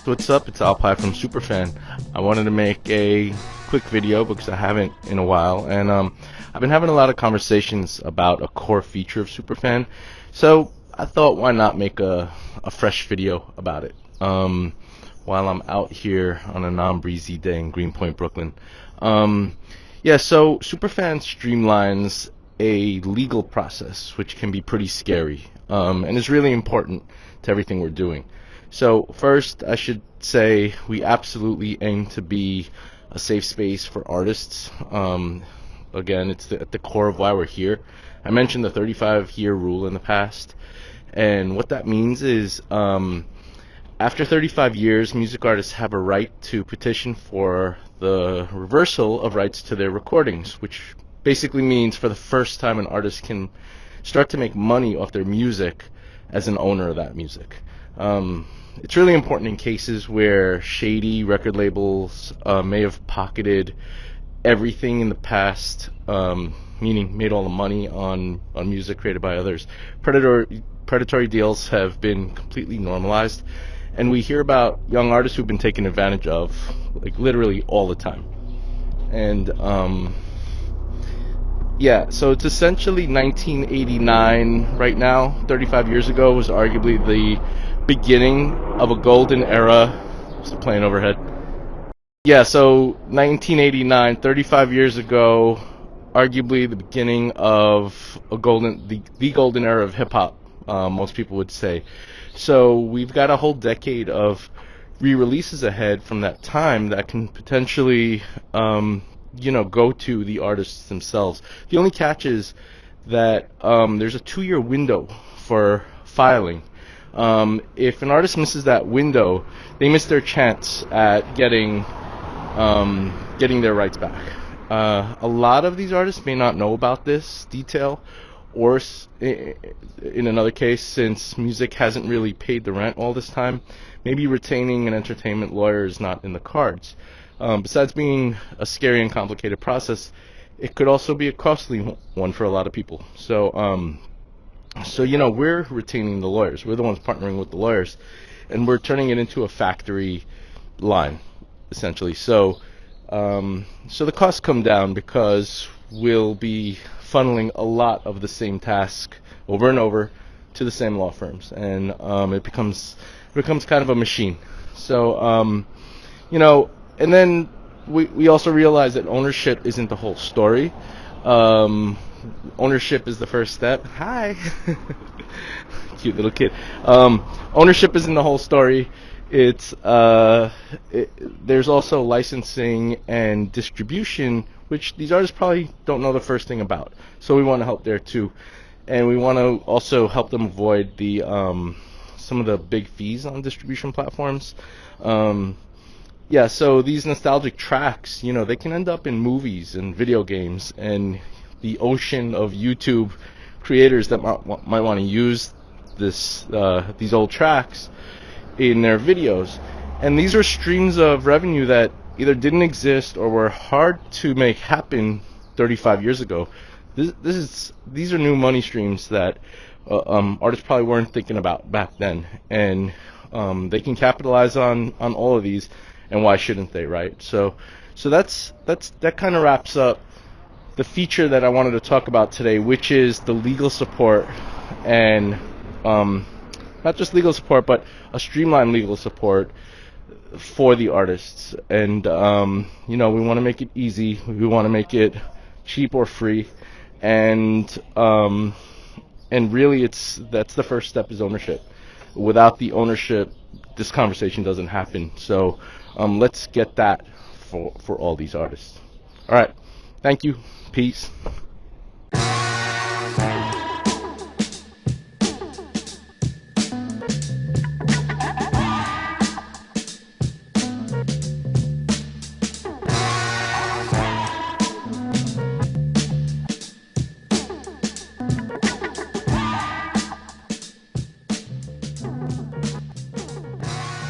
What's up? It's Alpay from Superfan. I wanted to make a quick video because I haven't in a while, and I've been having a lot of conversations about a core feature of Superfan. So I thought, why not make a fresh video about it while I'm out here on a non-breezy day in Greenpoint, Brooklyn. So Superfan streamlines a legal process, which can be pretty scary, and is really important to everything we're doing. So first, I should say we absolutely aim to be a safe space for artists. Again, it's at the core of why we're here. I mentioned the 35-year rule in the past, and what that means is after 35 years, music artists have a right to petition for the reversal of rights to their recordings, which basically means for the first time an artist can start to make money off their music as an owner of that music. It's really important in cases where shady record labels may have pocketed everything in the past, meaning made all the money on music created by others. Predatory deals have been completely normalized, and we hear about young artists who've been taken advantage of, like literally all the time. And so it's essentially 1989 right now. 35 years ago was arguably the beginning of a golden era. What's the plane overhead? So 1989, 35 years ago, arguably the beginning of the golden era of hip hop. Most people would say. So we've got a whole decade of re-releases ahead from that time that can potentially go to the artists themselves. The only catch is that there's a 2-year window for filing. If an artist misses that window, they miss their chance at getting their rights back. A lot of these artists may not know about this detail, or in another case, since music hasn't really paid the rent all this time, maybe retaining an entertainment lawyer is not in the cards. Besides being a scary and complicated process, it could also be a costly one for a lot of people. So we're retaining the lawyers. We're the ones partnering with the lawyers, and we're turning it into a factory line, essentially. So the costs come down because we'll be funneling a lot of the same task over and over to the same law firms, and it becomes kind of a machine. So and then we also realize that ownership isn't the whole story. Ownership is the first step. Hi. Cute little kid. Ownership isn't the whole story. There's also licensing and distribution, which these artists probably don't know the first thing about. So we want to help there too, and we want to also help them avoid the some of the big fees on distribution platforms. So these nostalgic tracks, they can end up in movies and video games, and the ocean of YouTube creators that might want to use these old tracks in their videos. And these are streams of revenue that either didn't exist or were hard to make happen 35 years ago. These are new money streams that artists probably weren't thinking about back then, and they can capitalize on all of these. And why shouldn't they, right? So that kind of wraps up the feature that I wanted to talk about today, which is the legal support, and not just legal support, but a streamlined legal support for the artists. And we want to make it easy. We want to make it cheap or free, and really, that's the first step, is ownership. Without the ownership, this conversation doesn't happen. So let's get that for all these artists. All right. Thank you. Peace.